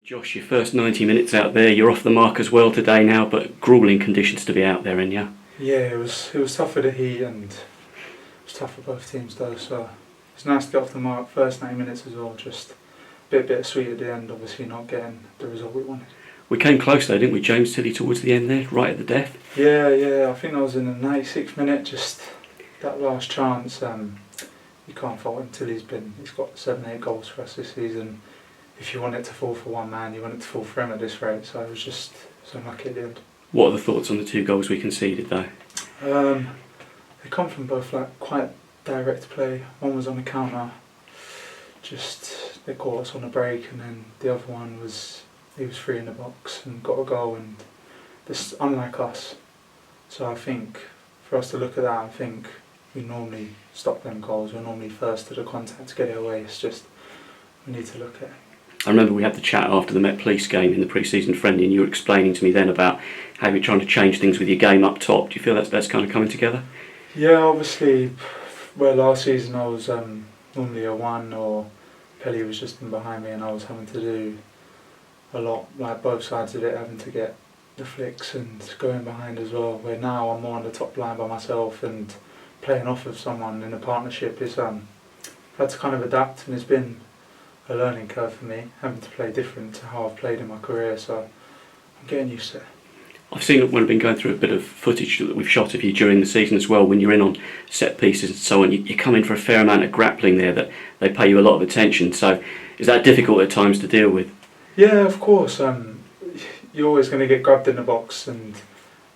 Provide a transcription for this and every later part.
Josh, your first 90 minutes out there, you're off the mark as well today now, but gruelling conditions to be out there in, yeah? Yeah, it was tough for the heat and it was tough for both teams though, so it's nice to get off the mark first 90 minutes as well, just a bit sweet at the end, obviously not getting the result we wanted. We came close though, didn't we, James Tilly, towards the end there, right at the death? Yeah, I think that was in the 96th minute, just that last chance. You can't fault him. Tilly's got 7-8 goals for us this season. If you want it to fall for one man, you want it to fall for him at this rate, so it was just so unlucky at the end. What are the thoughts on the 2 goals we conceded though? They come from both quite direct play. One was on the counter, just they caught us on a break, and then the other one was he was free in the box and got a goal, and this unlike us. So I think for us to look at that and think we normally stop them goals, we're normally first to the contact to get it away. It's just we need to look at it. I remember we had the chat after the Met Police game in the pre-season friendly, and you were explaining to me then about how you're trying to change things with your game up top. Do you feel that's kind of coming together? Yeah, obviously, well, last season I was normally a 1, or Pelly was just in behind me, and I was having to do a lot, like both sides of it, having to get the flicks and going behind as well. Where now I'm more on the top line by myself and playing off of someone in a partnership. It's had to kind of adapt, and it's been a learning curve for me, having to play different to how I've played in my career, so I'm getting used to it. I've seen it when I've been going through a bit of footage that we've shot of you during the season as well, when you're in on set pieces and so on, you come in for a fair amount of grappling there that they pay you a lot of attention, so is that difficult at times to deal with? Yeah, of course. You're always going to get grabbed in the box, and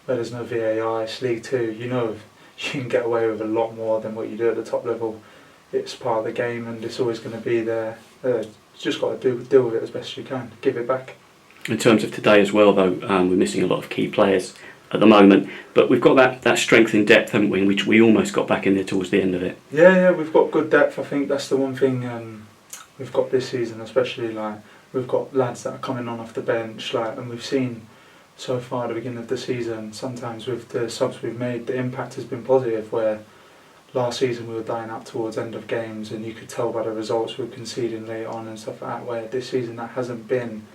where there's no VAR, it's League 2, you know you can get away with a lot more than what you do at the top level. It's part of the game and it's always going to be there. You just got to deal with it as best as you can, give it back. In terms of today as well though, we're missing a lot of key players at the moment, but we've got that strength in depth, haven't we, which we almost got back in there towards the end of it. Yeah, we've got good depth. I think that's the one thing we've got this season, especially we've got lads that are coming on off the bench, and we've seen so far at the beginning of the season, sometimes with the subs we've made, the impact has been positive, where last season we were dying up towards end of games and you could tell by the results we were conceding late on and stuff like that, where this season that hasn't been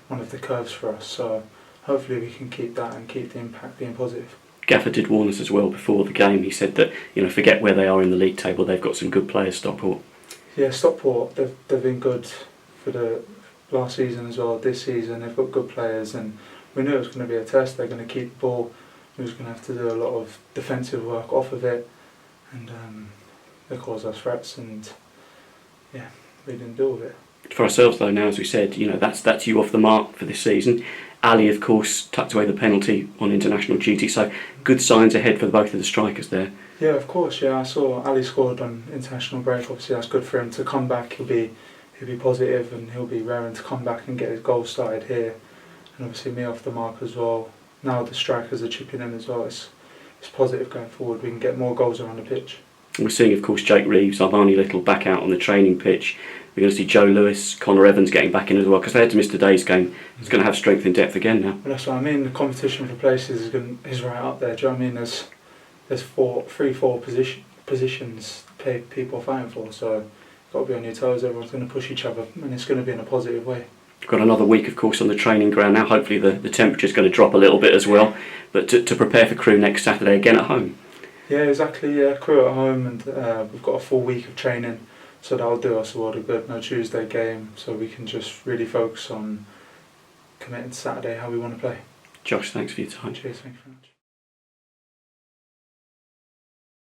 one of the curves for us, so hopefully we can keep that and keep the impact being positive. Gaffer did warn us as well before the game. He said that, forget where they are in the league table, they've got some good players, Stockport. Yeah, Stockport, they've been good for the last season as well. This season they've got good players, and we knew it was going to be a test. They're going to keep the ball, we was going to have to do a lot of defensive work off of it, and they caused us threats, and yeah, we didn't deal with it. For ourselves though, now as we said, that's you off the mark for this season. Ali of course tucked away the penalty on international duty, so good signs ahead for both of the strikers there. Yeah, of course, I saw Ali scored on international break. Obviously that's good for him to come back. He'll be positive and he'll be raring to come back and get his goal started here, and obviously me off the mark as well. Now the strikers are chipping in as well. It's positive going forward. We can get more goals around the pitch. And we're seeing of course Jake Reeves, Armani Little back out on the training pitch. We're going to see Joe Lewis, Connor Evans getting back in as well, because they had to miss today's game. It's going to have strength in depth again now. Well, that's what I mean. The competition for places is right up there. Do you know what I mean? There's 4 positions people are fighting for, so you've got to be on your toes. Everyone's going to push each other, and it's going to be in a positive way. We've got another week, of course, on the training ground now. Hopefully the temperature's going to drop a little bit as well, but to prepare for Crewe next Saturday again at home. Yeah, exactly. Yeah, Crewe at home, and we've got a full week of training, so that'll do us a lot of good. No Tuesday game, so we can just really focus on committing to Saturday how we want to play. Josh, thanks for your time. Cheers, thank you very much.